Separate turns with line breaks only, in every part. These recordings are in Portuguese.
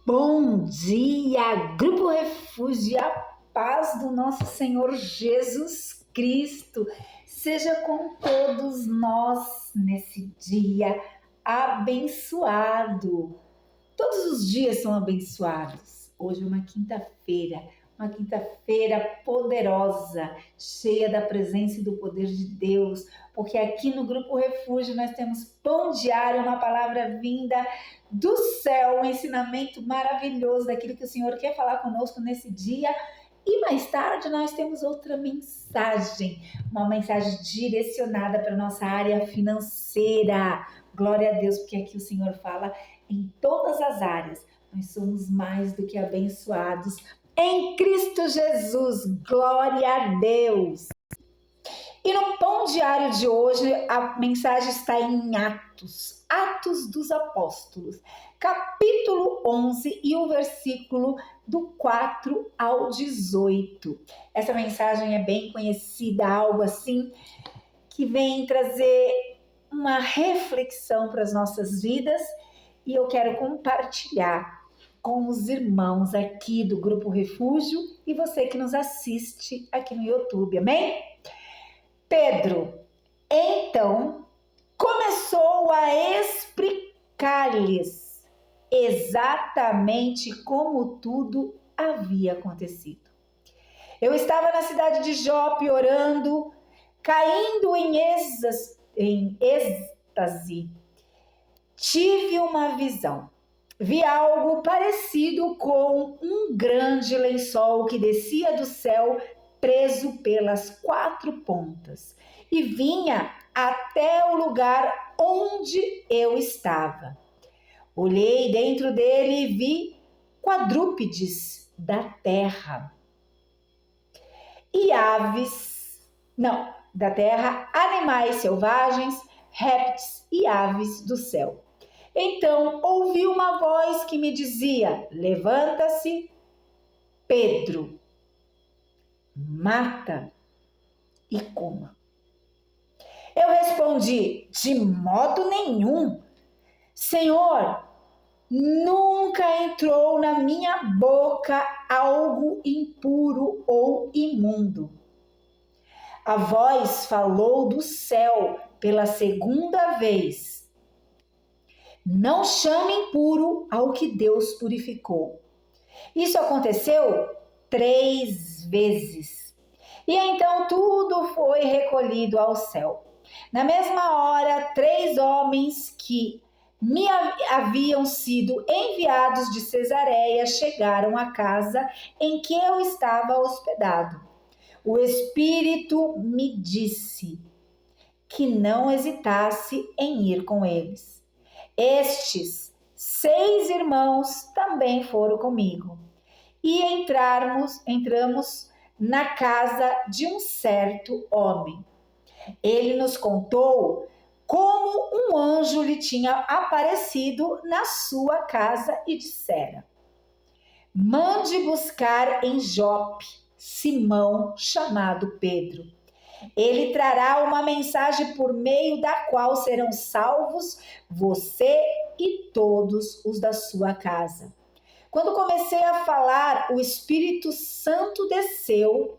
Bom dia, Grupo Refúgio, a paz do nosso Senhor Jesus Cristo seja com todos nós nesse dia abençoado. Todos os dias são abençoados. Hoje é uma quinta-feira poderosa, cheia da presença e do poder de Deus, porque aqui no Grupo Refúgio nós temos pão diário, uma palavra vinda do céu, um ensinamento maravilhoso daquilo que o Senhor quer falar conosco nesse dia. E mais tarde nós temos outra mensagem, uma mensagem direcionada para a nossa área financeira. Glória a Deus, porque aqui o Senhor fala em todas as áreas. Nós somos mais do que abençoados em Cristo Jesus. Glória a Deus. E no pão diário de hoje, a mensagem está em Atos dos Apóstolos, capítulo 11 e o versículo do 4 ao 18. Essa mensagem é bem conhecida, algo assim que vem trazer uma reflexão para as nossas vidas, e eu quero compartilhar com os irmãos aqui do Grupo Refúgio e você que nos assiste aqui no YouTube, amém? Pedro, então, começou a explicar-lhes exatamente como tudo havia acontecido. Eu estava na cidade de Jope orando, caindo em êxtase. Tive uma visão. Vi algo parecido com um grande lençol que descia do céu, preso pelas 4 pontas, e vinha até o lugar onde eu estava. Olhei dentro dele e vi quadrúpedes da terra e animais selvagens, répteis e aves do céu. Então ouvi uma voz que me dizia: levanta-se, Pedro, mata e coma. Eu respondi: de modo nenhum, Senhor, nunca entrou na minha boca algo impuro ou imundo. A voz falou do céu pela segunda vez: não chame impuro ao que Deus purificou. Isso aconteceu 3 vezes. E então tudo foi recolhido ao céu. Na mesma hora, 3 homens que me haviam sido enviados de Cesareia chegaram à casa em que eu estava hospedado. O Espírito me disse que não hesitasse em ir com eles. Estes 6 irmãos também foram comigo. E entramos na casa de um certo homem. Ele nos contou como um anjo lhe tinha aparecido na sua casa e dissera: mande buscar em Jope Simão, chamado Pedro. Ele trará uma mensagem por meio da qual serão salvos você e todos os da sua casa. Quando comecei a falar, o Espírito Santo desceu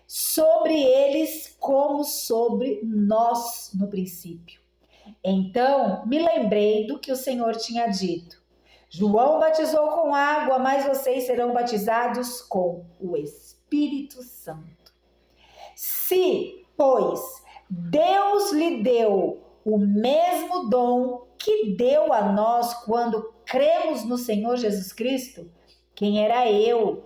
sobre eles como sobre nós no princípio. Então me lembrei do que o Senhor tinha dito: João batizou com água, mas vocês serão batizados com o Espírito Santo. Se, pois, Deus lhe deu o mesmo dom que deu a nós quando cremos no Senhor Jesus Cristo, quem era eu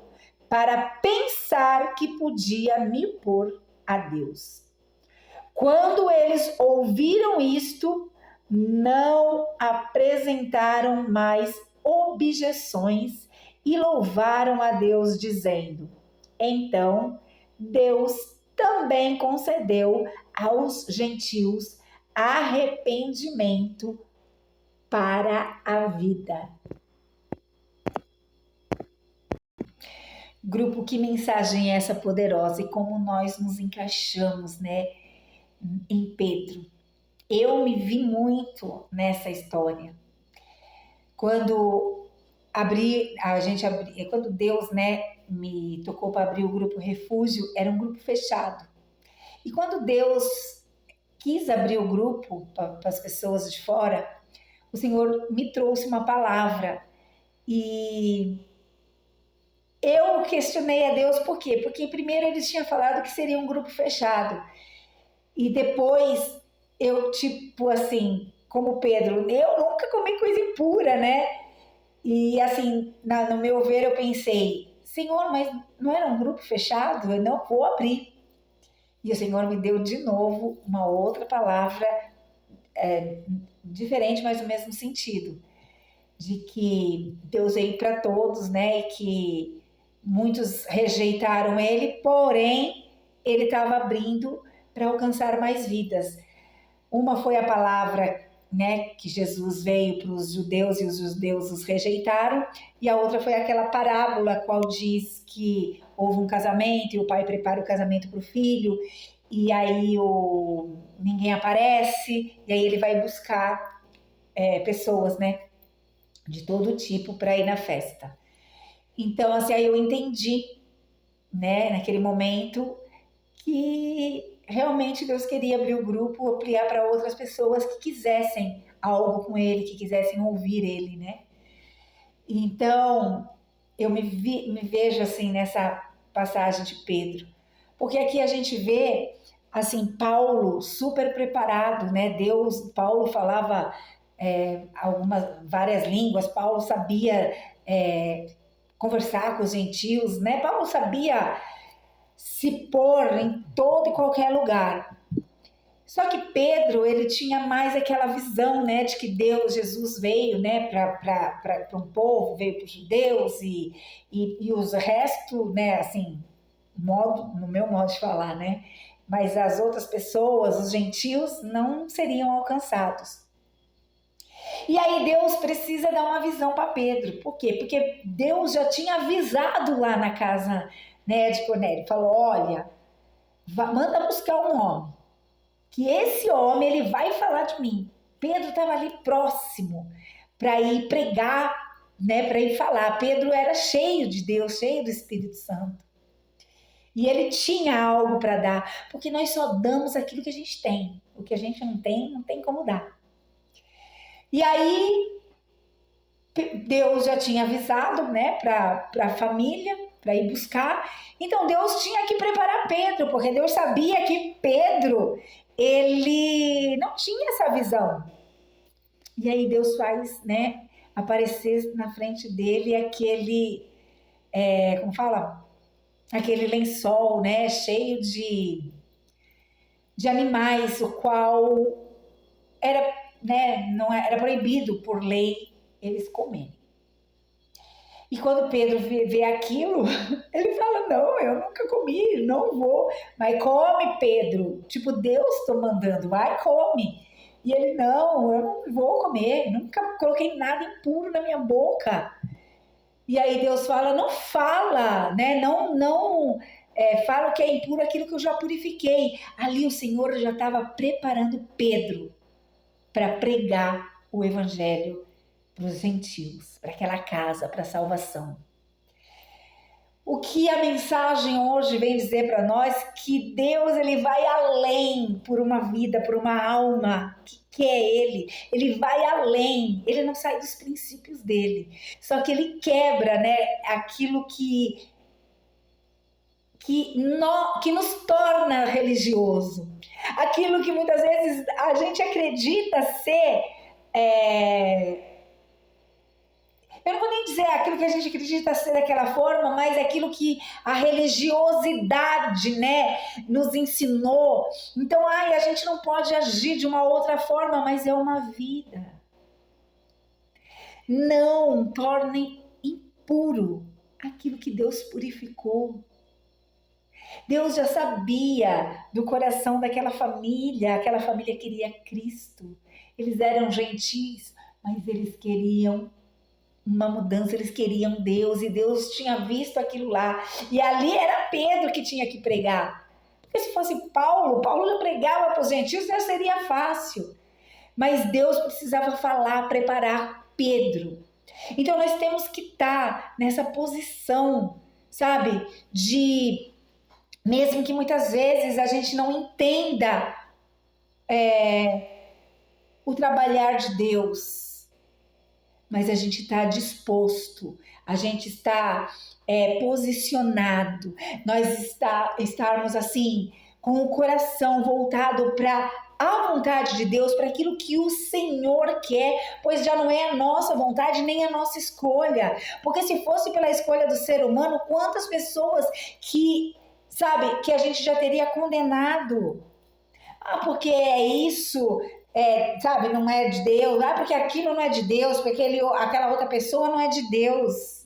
para pensar que podia me opor a Deus? Quando eles ouviram isto, não apresentaram mais objeções e louvaram a Deus, dizendo: então Deus também concedeu aos gentios arrependimento para a vida. Grupo, que mensagem é essa poderosa e como nós nos encaixamos, em Pedro. Eu me vi muito nessa história. Quando quando Deus, né, me tocou para abrir o grupo Refúgio, era um grupo fechado. E quando Deus quis abrir o grupo para as pessoas de fora, o Senhor me trouxe uma palavra e eu questionei a Deus por quê? Porque primeiro ele tinha falado que seria um grupo fechado e depois eu, tipo assim, como Pedro, eu nunca comi coisa impura, né? E assim, no meu ver, eu pensei, Senhor, mas não era um grupo fechado? Eu não vou abrir. E o Senhor me deu de novo uma outra palavra diferente, mas no mesmo sentido. De que Deus veio para todos, né? E que muitos rejeitaram ele, porém, ele estava abrindo para alcançar mais vidas. Uma foi a palavra, né, que Jesus veio para os judeus e os judeus os rejeitaram, e a outra foi aquela parábola qual diz que houve um casamento e o pai prepara o casamento para o filho e aí ninguém aparece e aí ele vai buscar pessoas, né, de todo tipo para ir na festa. Então, assim, aí eu entendi, né, naquele momento que realmente Deus queria abrir o grupo, ampliar para outras pessoas que quisessem algo com ele, que quisessem ouvir ele, né? Então, eu me vejo assim nessa passagem de Pedro, porque aqui a gente vê assim Paulo super preparado, né? Paulo falava várias línguas, Paulo sabia conversar com os gentios, né? Paulo sabia se pôr em todo e qualquer lugar. Só que Pedro, ele tinha mais aquela visão, né, de que Deus, Jesus veio, né, para um povo, veio para os judeus e os restos, né, assim, no meu modo de falar, né, mas as outras pessoas, os gentios, não seriam alcançados. E aí Deus precisa dar uma visão para Pedro. Por quê? Porque Deus já tinha avisado lá na casa, né, de Cornélio. Falou, olha, manda buscar um homem. Que esse homem, ele vai falar de mim. Pedro estava ali próximo para ir pregar, né, para ir falar. Pedro era cheio de Deus, cheio do Espírito Santo. E ele tinha algo para dar, porque nós só damos aquilo que a gente tem. O que a gente não tem como dar. E aí, Deus já tinha avisado, né, para a família, para ir buscar. Então, Deus tinha que preparar Pedro, porque Deus sabia que Pedro, ele não tinha essa visão. E aí Deus faz, né, aparecer na frente dele aquele, como fala? Aquele lençol, né, cheio de animais, o qual era, né, não era proibido por lei eles comerem. E quando Pedro vê aquilo, ele fala, não, eu nunca comi, não vou. Mas come, Pedro. Tipo, Deus está mandando, vai, come. E ele, não, eu não vou comer, nunca coloquei nada impuro na minha boca. E aí Deus fala, não fala, né? Não fala que é impuro aquilo que eu já purifiquei. Ali o Senhor já estava preparando Pedro para pregar o evangelho para os gentios, para aquela casa, para a salvação. O que a mensagem hoje vem dizer para nós? Que Deus, ele vai além por uma vida, por uma alma que é ele vai além, ele não sai dos princípios dele, só que ele quebra, né, aquilo que nos torna religioso, aquilo que muitas vezes a gente acredita ser eu não vou nem dizer aquilo que a gente acredita ser daquela forma, mas aquilo que a religiosidade, né, nos ensinou. Então, a gente não pode agir de uma outra forma, mas é uma vida. Não torne impuro aquilo que Deus purificou. Deus já sabia do coração daquela família, aquela família queria Cristo. Eles eram gentis, mas eles queriam uma mudança, eles queriam Deus e Deus tinha visto aquilo lá. E ali era Pedro que tinha que pregar. Porque se fosse Paulo já pregava para os gentios, já seria fácil. Mas Deus precisava falar, preparar Pedro. Então nós temos que estar nessa posição, sabe, de mesmo que muitas vezes a gente não entenda o trabalhar de Deus, mas a gente está disposto, a gente está posicionado, estarmos assim, com o coração voltado para a vontade de Deus, para aquilo que o Senhor quer, pois já não é a nossa vontade nem a nossa escolha, porque se fosse pela escolha do ser humano, quantas pessoas que a gente já teria condenado. Porque é isso, não é de Deus. Porque aquilo não é de Deus, porque aquela outra pessoa não é de Deus.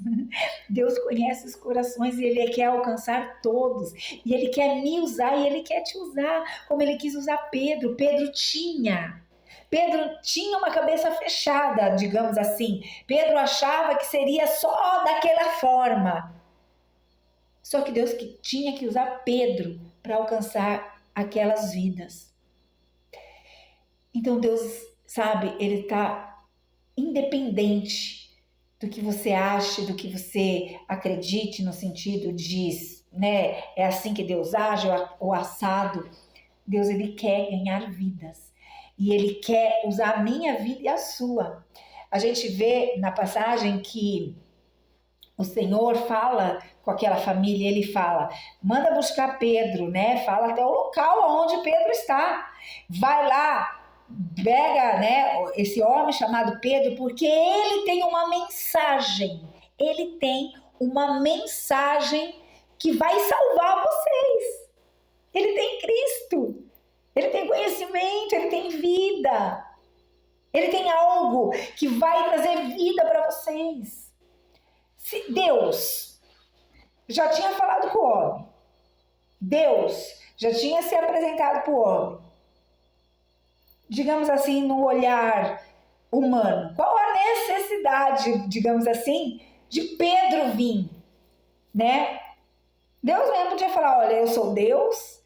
Deus conhece os corações e Ele quer alcançar todos. E Ele quer me usar e Ele quer te usar, como Ele quis usar Pedro. Pedro tinha uma cabeça fechada, digamos assim. Pedro achava que seria só daquela forma. Só que Deus tinha que usar Pedro para alcançar aquelas vidas. Então Deus, Ele está independente do que você ache, do que você acredite, no sentido de, é assim que Deus age, ou assado. Deus, Ele quer ganhar vidas. E Ele quer usar a minha vida e a sua. A gente vê na passagem que o Senhor fala com aquela família, Ele fala, manda buscar Pedro, fala até o local onde Pedro está. Vai lá, pega, esse homem chamado Pedro, porque ele tem uma mensagem. Ele tem uma mensagem que vai salvar vocês. Ele tem Cristo. Ele tem conhecimento, ele tem vida. Ele tem algo que vai trazer vida para vocês. Se Deus já tinha falado com o homem, Deus já tinha se apresentado para o homem, digamos assim, no olhar humano, qual a necessidade, digamos assim, de Pedro vir, Deus mesmo podia falar, olha, eu sou Deus,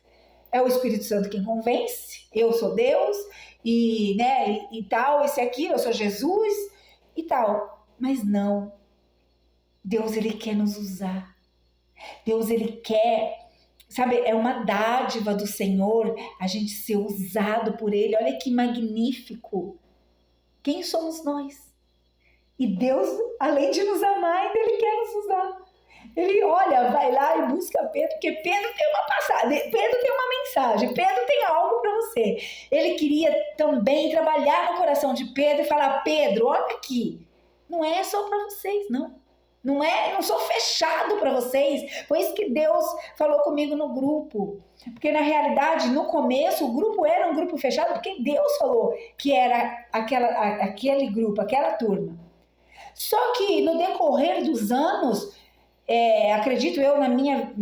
é o Espírito Santo quem convence, eu sou Deus, e tal, esse aqui, eu sou Jesus, e tal. Mas não. Deus, Ele quer nos usar. Deus, Ele quer, é uma dádiva do Senhor a gente ser usado por Ele. Olha que magnífico. Quem somos nós? E Deus, além de nos amar, Ele quer nos usar. Ele, vai lá e busca Pedro, porque Pedro tem uma passagem, Pedro tem uma mensagem, Pedro tem algo para você. Ele queria também trabalhar no coração de Pedro e falar, Pedro, olha aqui, não é só para vocês, não. Não sou fechado para vocês. Foi isso que Deus falou comigo no grupo. Porque na realidade, no começo, o grupo era um grupo fechado, porque Deus falou que era aquele grupo, aquela turma. Só que no decorrer dos anos, acredito eu, na minha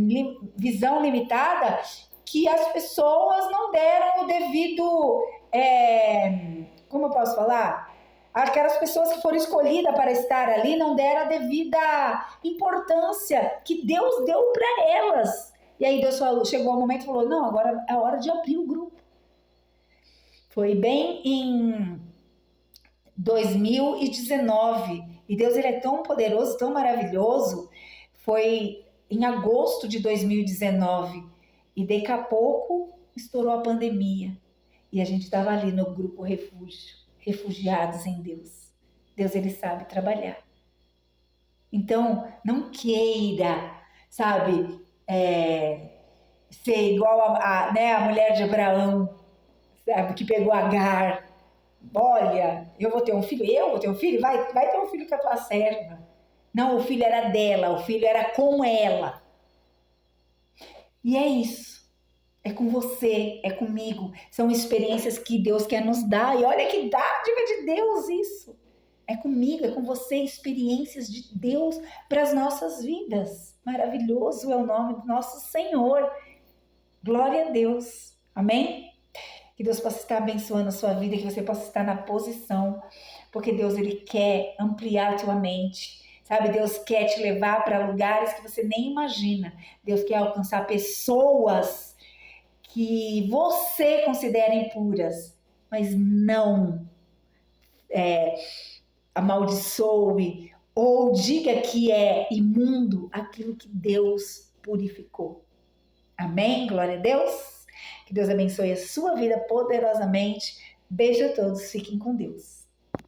visão limitada, que as pessoas não deram o devido, como eu posso falar? Aquelas pessoas que foram escolhidas para estar ali não deram a devida importância que Deus deu para elas. E aí Deus chegou um momento e falou, não, agora é hora de abrir o grupo. Foi bem em 2019. E Deus, Ele é tão poderoso, tão maravilhoso. Foi em agosto de 2019. E daqui a pouco estourou a pandemia. E a gente estava ali no grupo Refúgio. Refugiados em Deus. Deus, Ele sabe trabalhar. Então, não queira, ser igual a mulher de Abraão, que pegou Agar. Olha, eu vou ter um filho, vai ter um filho com a tua serva. Não, o filho era dela, o filho era com ela. E é isso. É com você, é comigo. São experiências que Deus quer nos dar. E olha que dádiva de Deus isso. É comigo, é com você, experiências de Deus para as nossas vidas. Maravilhoso é o nome do nosso Senhor. Glória a Deus. Amém? Que Deus possa estar abençoando a sua vida, que você possa estar na posição. Porque Deus, Ele quer ampliar a tua mente. Deus quer te levar para lugares que você nem imagina. Deus quer alcançar pessoas que você considera impuras, mas não amaldiçoe ou diga que é imundo aquilo que Deus purificou. Amém? Glória a Deus. Que Deus abençoe a sua vida poderosamente. Beijo a todos. Fiquem com Deus.